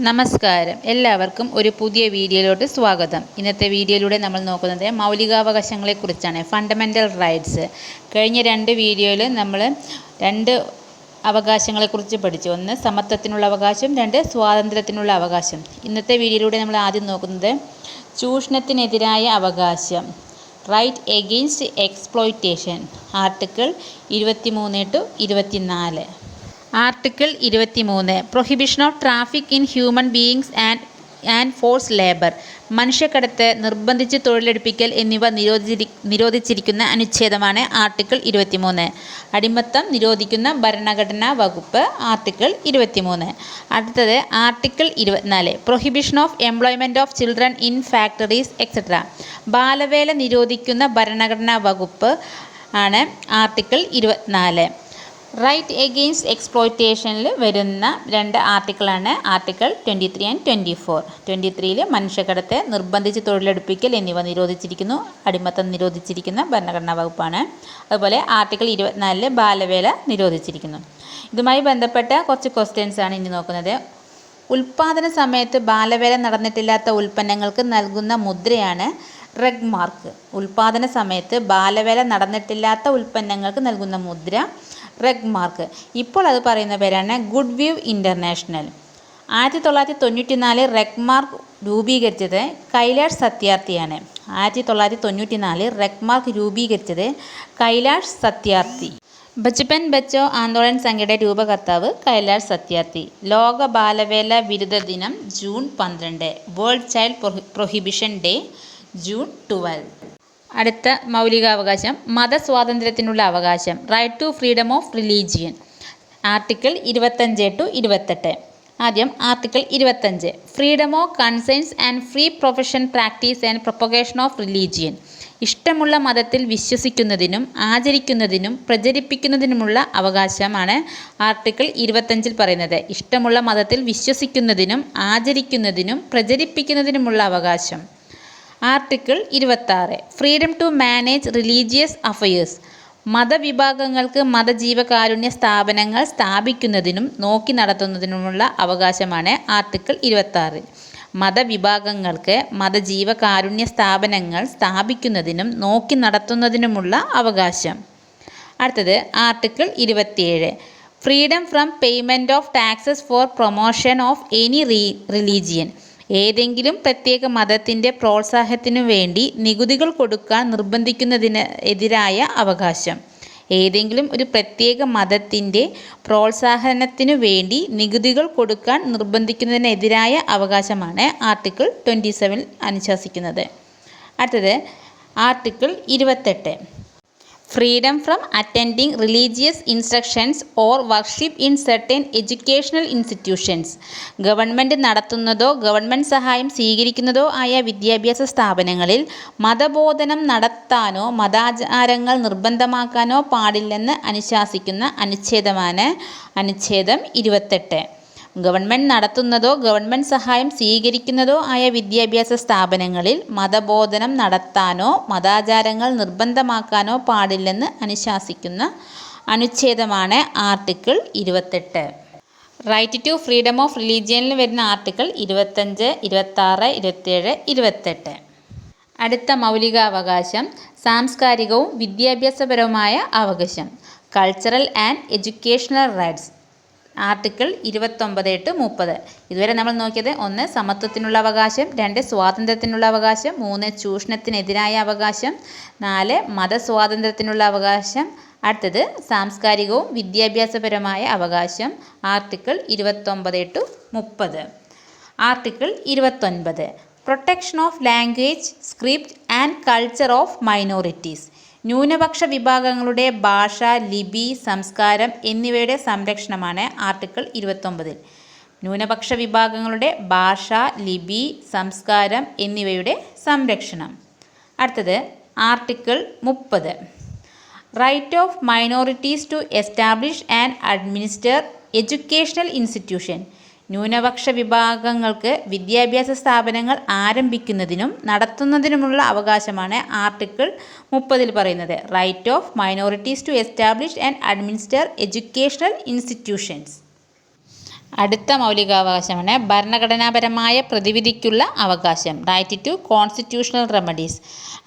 നമസ്കാരം, എല്ലാവർക്കും ഒരു പുതിയ വീഡിയോയിലോട്ട് സ്വാഗതം. ഇന്നത്തെ വീഡിയോയിലൂടെ നമ്മൾ നോക്കുന്നത് മൗലികാവകാശങ്ങളെക്കുറിച്ചാണ്, ഫണ്ടമെൻ്റൽ റൈറ്റ്സ്. കഴിഞ്ഞ രണ്ട് വീഡിയോയിൽ നമ്മൾ രണ്ട് അവകാശങ്ങളെക്കുറിച്ച് പഠിച്ചു. ഒന്ന് സമത്വത്തിനുള്ള അവകാശം, രണ്ട് സ്വാതന്ത്ര്യത്തിനുള്ള അവകാശം. ഇന്നത്തെ വീഡിയോയിലൂടെ നമ്മൾ ആദ്യം നോക്കുന്നത് ചൂഷണത്തിനെതിരായ അവകാശം, right against exploitation, article 23-24. Article 23 prohibition of traffic in human beings and force labour, മനുഷ്യക്കടത്ത്, നിർബന്ധിച്ച് തൊഴിലെടുപ്പിക്കൽ എന്നിവ നിരോധിച്ചിരിക്കുന്ന അനുച്ഛേദമാണ് ആർട്ടിക്കിൾ 23. അടിമത്തം നിരോധിക്കുന്ന ഭരണഘടനാ വകുപ്പ് ആർട്ടിക്കിൾ 23. അടുത്തത് article 24 prohibition of employment of children in factories etcetera, ബാലവേല നിരോധിക്കുന്ന ഭരണഘടനാ വകുപ്പ് ആണ് ആർട്ടിക്കിൾ 24. റൈറ്റ് എഗെയിൻസ്റ്റ് എക്സ്പ്ലോയിറ്റേഷനിൽ വരുന്ന രണ്ട് ആർട്ടിക്കിളാണ് ആർട്ടിക്കിൾ 23 ആൻഡ് 24. 23 മനുഷ്യക്കടത്ത്, നിർബന്ധിച്ച് തൊഴിലെടുപ്പിക്കൽ എന്നിവ നിരോധിച്ചിരിക്കുന്നു, അടിമത്തം നിരോധിച്ചിരിക്കുന്ന ഭരണഘടനാ വകുപ്പാണ്. അതുപോലെ ആർട്ടിക്കിൾ 24 ബാലവേല നിരോധിച്ചിരിക്കുന്നു. ഇതുമായി ബന്ധപ്പെട്ട കുറച്ച് ക്വസ്റ്റ്യൻസ് ആണ് ഇനി നോക്കുന്നത്. ഉൽപ്പാദന സമയത്ത് ബാലവേല നടന്നിട്ടില്ലാത്ത ഉൽപ്പന്നങ്ങൾക്ക് നൽകുന്ന മുദ്രയാണ് റെഗ് മാർക്ക്. ഉൽപ്പാദന സമയത്ത് ബാലവേല നടന്നിട്ടില്ലാത്ത ഉൽപ്പന്നങ്ങൾക്ക് നൽകുന്ന മുദ്ര റെഗ് മാർക്ക്. ഇപ്പോൾ അത് പറയുന്ന പേരാണ് good view international. 1994 reg mark രൂപീകരിച്ചത് കൈലാഷ് സത്യാർത്ഥിയാണ്. 1994 റെഗ് മാർക്ക് രൂപീകരിച്ചത് കൈലാഷ് സത്യാർത്ഥി. ബച്പൻ ബച്ചോ ആന്തോളൻ സംഘയുടെ രൂപകർത്താവ് കൈലാഷ് സത്യാർത്ഥി. ലോക ബാലവേല വിരുദ്ധ ദിനം June 12. World child prohibition day June 12. അടുത്ത മൗലികാവകാശം മതസ്വാതന്ത്ര്യത്തിനുള്ള അവകാശം, right to freedom of religion, article 25-28. ആദ്യം article 25 freedom of concerns and free profession practice and propagation of religion, ഇഷ്ടമുള്ള മതത്തിൽ വിശ്വസിക്കുന്നതിനും ആചരിക്കുന്നതിനും പ്രചരിപ്പിക്കുന്നതിനുമുള്ള അവകാശമാണ് ആർട്ടിക്കിൾ 25 പറയുന്നത്. ഇഷ്ടമുള്ള മതത്തിൽ വിശ്വസിക്കുന്നതിനും ആചരിക്കുന്നതിനും പ്രചരിപ്പിക്കുന്നതിനുമുള്ള അവകാശം. Article 26 freedom to manage religious affairs, മതവിഭാഗങ്ങൾക്ക് മതജീവകാരുണ്യ സ്ഥാപനങ്ങൾ സ്ഥാപിക്കുന്നതിനും നോക്കി നടത്തുന്നതിനുമുള്ള അവകാശമാണ് ആർട്ടിക്കിൾ 26. മതവിഭാഗങ്ങൾക്ക് മതജീവകാരുണ്യ സ്ഥാപനങ്ങൾ സ്ഥാപിക്കുന്നതിനും നോക്കി നടത്തുന്നതിനുമുള്ള അവകാശം. അടുത്തത് article 27 freedom from payment of taxes four promotion of any religion, ഏതെങ്കിലും പ്രത്യേക മതത്തിൻ്റെ പ്രോത്സാഹനത്തിനു വേണ്ടി നികുതികൾ കൊടുക്കാൻ നിർബന്ധിക്കുന്നതിന് എതിരായ അവകാശം. ഏതെങ്കിലും ഒരു പ്രത്യേക മതത്തിൻ്റെ പ്രോത്സാഹനത്തിനു വേണ്ടി നികുതികൾ കൊടുക്കാൻ നിർബന്ധിക്കുന്നതിനെതിരായ അവകാശമാണ് ആർട്ടിക്കിൾ 27 അനുശാസിക്കുന്നത്. അടുത്തത് article 28 freedom from attending religious instructions or worship in certain educational institutions, government നടത്തുന്നതോ ഗവൺമെൻറ് സഹായം സ്വീകരിക്കുന്നതോ ആയ വിദ്യാഭ്യാസ സ്ഥാപനങ്ങളിൽ മതബോധനം നടത്താനോ മതാചാരങ്ങൾ നിർബന്ധമാക്കാനോ പാടില്ലെന്ന് അനുശാസിക്കുന്ന അനുച്ഛേദമാണ് അനുച്ഛേദം 28. ഗവൺമെൻറ് നടത്തുന്നതോ ഗവൺമെൻറ് സഹായം സ്വീകരിക്കുന്നതോ ആയ വിദ്യാഭ്യാസ സ്ഥാപനങ്ങളിൽ മതബോധനം നടത്താനോ മതാചാരങ്ങൾ നിർബന്ധമാക്കാനോ പാടില്ലെന്ന് അനുശാസിക്കുന്ന അനുച്ഛേദമാണ് article 28. Right to freedom of റിലീജിയനിൽ വരുന്ന ആർട്ടിക്കിൾ 25, 26, 27, 28. അടുത്ത മൗലികാവകാശം സാംസ്കാരികവും വിദ്യാഭ്യാസപരവുമായ അവകാശം, cultural and educational rights, article 29-30. ഇതുവരെ നമ്മൾ നോക്കിയത് 1 സമത്വത്തിനുള്ള അവകാശം, 2 സ്വാതന്ത്ര്യത്തിനുള്ള അവകാശം, 3 ചൂഷണത്തിനെതിരായ അവകാശം, 4 മതസ്വാതന്ത്ര്യത്തിനുള്ള അവകാശം. അടുത്തത് സാംസ്കാരികവും വിദ്യാഭ്യാസപരമായ അവകാശം, article 29-30. Article 29 protection of language, script and culture of minorities, ന്യൂനപക്ഷ വിഭാഗങ്ങളുടെ ഭാഷ, ലിപി, സംസ്കാരം എന്നിവയുടെ സംരക്ഷണമാണ് ആർട്ടിക്കിൾ 29. ന്യൂനപക്ഷ വിഭാഗങ്ങളുടെ ഭാഷ, ലിപി, സംസ്കാരം എന്നിവയുടെ സംരക്ഷണം. അടുത്തത് article 30 right of minorities to establish and administer educational institution, ന്യൂനപക്ഷ വിഭാഗങ്ങൾക്ക് വിദ്യാഭ്യാസ സ്ഥാപനങ്ങൾ ആരംഭിക്കുന്നതിനും നടത്തുന്നതിനുമുള്ള അവകാശമാണ് ആർട്ടിക്കിൾ 30 പറയുന്നത്. Right of minorities to establish and administer educational institutions. അടുത്ത മൗലികാവകാശമാണ് ഭരണഘടനാപരമായ പ്രതിവിധിക്കുള്ള അവകാശം. Right to constitutional remedies.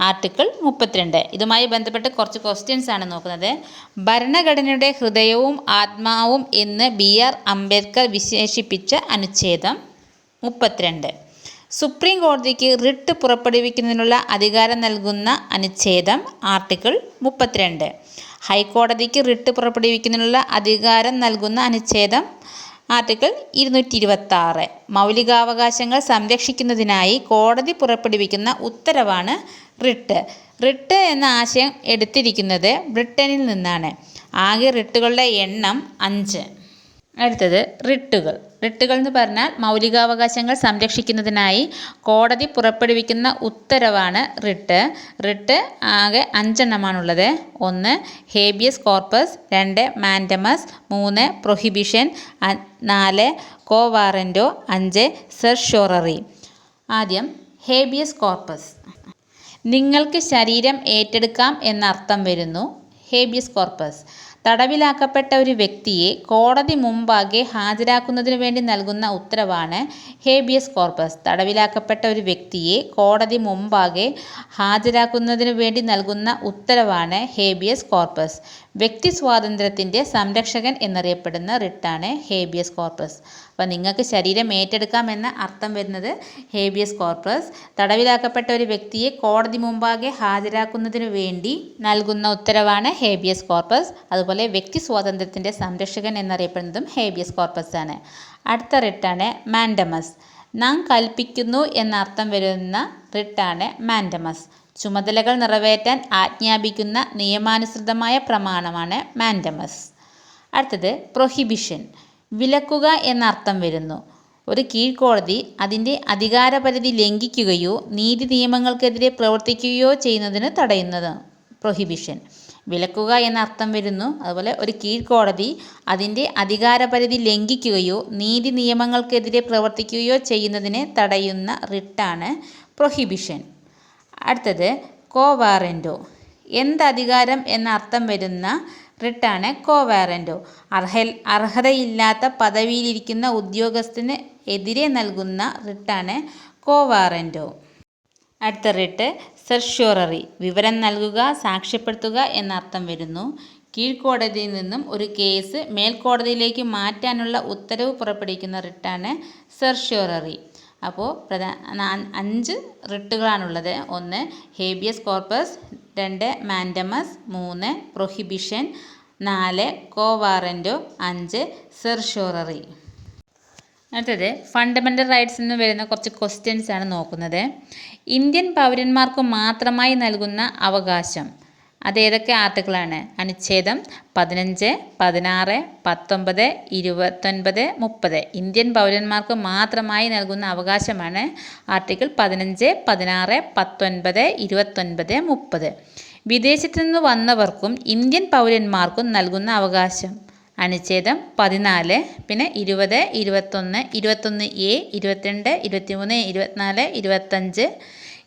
Article 32. ഇതുമായി ബന്ധപ്പെട്ട് കുറച്ച് ക്വസ്റ്റ്യൻസ് ആണ് നോക്കുന്നത്. ഭരണഘടനയുടെ ഹൃദയവും ആത്മാവും എന്ന് BR അംബേദ്കർ വിശേഷിപ്പിച്ച അനുച്ഛേദം 32. സുപ്രീം കോടതിക്ക് റിട്ട് പുറപ്പെടുവിക്കുന്നതിനുള്ള അധികാരം നൽകുന്ന അനുച്ഛേദം ആർട്ടിക്കിൾ 32. ഹൈക്കോടതിക്ക് റിട്ട് പുറപ്പെടുവിക്കുന്നതിനുള്ള അധികാരം നൽകുന്ന അനുച്ഛേദം ആർട്ടിക്കിൾ 226. മൗലികാവകാശങ്ങൾ സംരക്ഷിക്കുന്നതിനായി കോടതി പുറപ്പെടുവിക്കുന്ന ഉത്തരവാണ് റിട്ട്. റിട്ട് എന്ന ആശയം എടുത്തിരിക്കുന്നത് ബ്രിട്ടനിൽ നിന്നാണ്. ആകെ റിട്ടുകളുടെ എണ്ണം 5. അടുത്തത് റിട്ടുകൾ. റിട്ടുകൾ എന്ന് പറഞ്ഞാൽ മൗലികാവകാശങ്ങൾ സംരക്ഷിക്കുന്നതിനായി കോടതി പുറപ്പെടുവിക്കുന്ന ഉത്തരവാണ് റിട്ട്. റിട്ട് ആകെ 5 എണ്ണമാണുള്ളത്. 1 ഹേബിയസ് കോർപ്പസ്, 2 മാൻഡമസ്, 3 പ്രൊഹിബിഷൻ, 4 കോ വാറൻറ്റോ, 5 സെർഷ്യോററി. ആദ്യം ഹേബിയസ് കോർപ്പസ്. നിങ്ങൾക്ക് ശരീരം ഏറ്റെടുക്കാം എന്നർത്ഥം വരുന്നു. ഹേബിയസ് കോർപ്പസ് തടവിലാക്കപ്പെട്ട ഒരു വ്യക്തിയെ കോടതി മുമ്പാകെ ഹാജരാക്കുന്നതിന് വേണ്ടി നൽകുന്ന ഉത്തരവാണ് ഹേബിയസ് കോർപ്പസ്. തടവിലാക്കപ്പെട്ട ഒരു വ്യക്തിയെ കോടതി മുമ്പാകെ ഹാജരാക്കുന്നതിന് വേണ്ടി നൽകുന്ന ഉത്തരവാണ് ഹേബിയസ് കോർപ്പസ്. വ്യക്തി സ്വാതന്ത്ര്യത്തിൻ്റെ സംരക്ഷകൻ എന്നറിയപ്പെടുന്ന റിട്ടാണ് ഹേബിയസ് കോർപ്പസ്. അപ്പോൾ നിങ്ങൾക്ക് ശരീരം ഏറ്റെടുക്കാം എന്ന അർത്ഥം വരുന്നത് ഹേബിയസ് കോർപ്പസ്. തടവിലാക്കപ്പെട്ട ഒരു വ്യക്തിയെ കോടതി മുമ്പാകെ ഹാജരാക്കുന്നതിന് വേണ്ടി നൽകുന്ന ഉത്തരവാണ് ഹേബിയസ് കോർപ്പസ്. അതുപോലെ വ്യക്തി സ്വാതന്ത്ര്യത്തിൻ്റെ സംരക്ഷകൻ എന്നറിയപ്പെടുന്നതും ഹേബിയസ് കോർപ്പസ് ആണ്. അടുത്ത റിട്ടാണ് മാൻഡമസ്. നാം കൽപ്പിക്കുന്നു എന്നർത്ഥം വരുന്ന റിട്ടാണ് മാൻഡമസ്. ചുമതലകൾ നിറവേറ്റാൻ ആജ്ഞാപിക്കുന്ന നിയമാനുസൃതമായ പ്രമാണമാണ് മാൻഡമസ്. അടുത്തത് പ്രൊഹിബിഷൻ. വിലക്കുക എന്നർത്ഥം വരുന്നു. ഒരു കീഴ്ക്കോടതി അതിൻ്റെ അധികാരപരിധി ലംഘിക്കുകയോ നീതി നിയമങ്ങൾക്കെതിരെ പ്രവർത്തിക്കുകയോ ചെയ്യുന്നതിന് തടയുന്നത് പ്രൊഹിബിഷൻ. വിലക്കുക എന്നർത്ഥം വരുന്നു. അതുപോലെ ഒരു കീഴ്ക്കോടതി അതിൻ്റെ അധികാരപരിധി ലംഘിക്കുകയോ നീതി നിയമങ്ങൾക്കെതിരെ പ്രവർത്തിക്കുകയോ ചെയ്യുന്നതിനെ തടയുന്ന റിട്ടാണ് പ്രൊഹിബിഷൻ. അടുത്തത് കോ വാറൻറ്റോ. എന്തധികാരം എന്നർത്ഥം വരുന്ന റിട്ടാണ് കോ വാറൻറ്റോ. അർഹതയില്ലാത്ത പദവിയിലിരിക്കുന്ന ഉദ്യോഗസ്ഥന് എതിരെ നൽകുന്ന റിട്ടാണ് കോ വാറൻറ്റോ. അടുത്ത റിട്ട് സെർഷ്യോററി. വിവരം നൽകുക, സാക്ഷ്യപ്പെടുത്തുക എന്നർത്ഥം വരുന്നു. കീഴ്ക്കോടതിയിൽ നിന്നും ഒരു കേസ് മേൽക്കോടതിയിലേക്ക് മാറ്റാനുള്ള ഉത്തരവ് പുറപ്പെടുവിക്കുന്ന റിട്ടാണ് സെർഷ്യോററി. അപ്പോൾ 5 റിട്ടുകളാണുള്ളത്. 1 ഹേബിയസ് കോർപ്പസ്, 2 മാൻഡമസ്, 3 പ്രൊഹിബിഷൻ, 4 കോ വാറൻറ്റോ, 5 സെർഷ്യോററി. അടുത്തത് ഫണ്ടമെൻ്റൽ റൈറ്റ്സ് എന്ന് വരുന്ന കുറച്ച് ക്വസ്റ്റ്യൻസ് ആണ് നോക്കുന്നത്. ഇന്ത്യൻ പൗരന്മാർക്ക് മാത്രമായി നൽകുന്ന അവകാശം അതേതൊക്കെ ആർട്ടിക്കിളാണ്? അനുച്ഛേദം 15, 16, 19, 29, 30. ഇന്ത്യൻ പൗരന്മാർക്ക് മാത്രമായി നൽകുന്ന അവകാശമാണ് ആർട്ടിക്കിൾ 15, 16, 19, 29, 30. വിദേശത്തു നിന്ന് വന്നവർക്കും ഇന്ത്യൻ പൗരന്മാർക്കും നൽകുന്ന അവകാശം അനുച്ഛേദം 14, പിന്നെ 20, 21, 21A, 22, 23, 24, 25,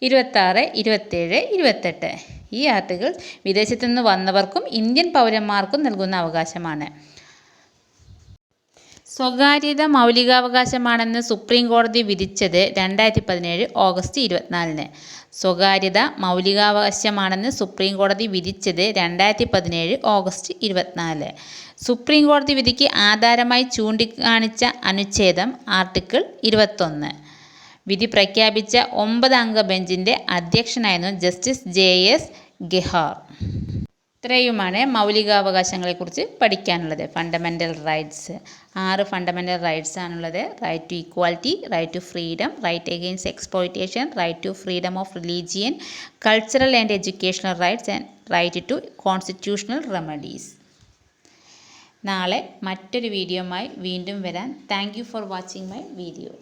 26, 27, 28. ഈ ആർട്ടിക്കിൾ വിദേശത്തു നിന്ന് വന്നവർക്കും ഇന്ത്യൻ പൗരന്മാർക്കും നൽകുന്ന അവകാശമാണ്. സ്വകാര്യത മൗലികാവകാശമാണെന്ന് സുപ്രീം കോടതി വിധിച്ചത് 2017 ഓഗസ്റ്റ് 24. സ്വകാര്യത മൗലികാവകാശമാണെന്ന് സുപ്രീം കോടതി വിധിച്ചത് 2017 ഓഗസ്റ്റ് 24. സുപ്രീം കോടതി വിധിക്ക് ആധാരമായി ചൂണ്ടിക്കാണിച്ച അനുച്ഛേദം ആർട്ടിക്കിൾ 21. വിധി പ്രഖ്യാപിച്ച 9 അംഗ ബെഞ്ചിൻ്റെ അധ്യക്ഷനായിരുന്നു ജസ്റ്റിസ് JS ഗെഹാർ. ഇത്രയുമാണ് മൗലികാവകാശങ്ങളെക്കുറിച്ച് പഠിക്കാനുള്ളത്. ഫണ്ടമെൻ്റൽ റൈറ്റ്സ് 6 ഫണ്ടമെൻ്റൽ റൈറ്റ്സ് ആണുള്ളത്. Right to equality, right to freedom, right against exploitation, right to freedom of religion, cultural and educational rights and right to constitutional remedies. നാളെ മറ്റൊരു വീഡിയോയുമായി വീണ്ടും വരാൻ. Thank you for watching my video.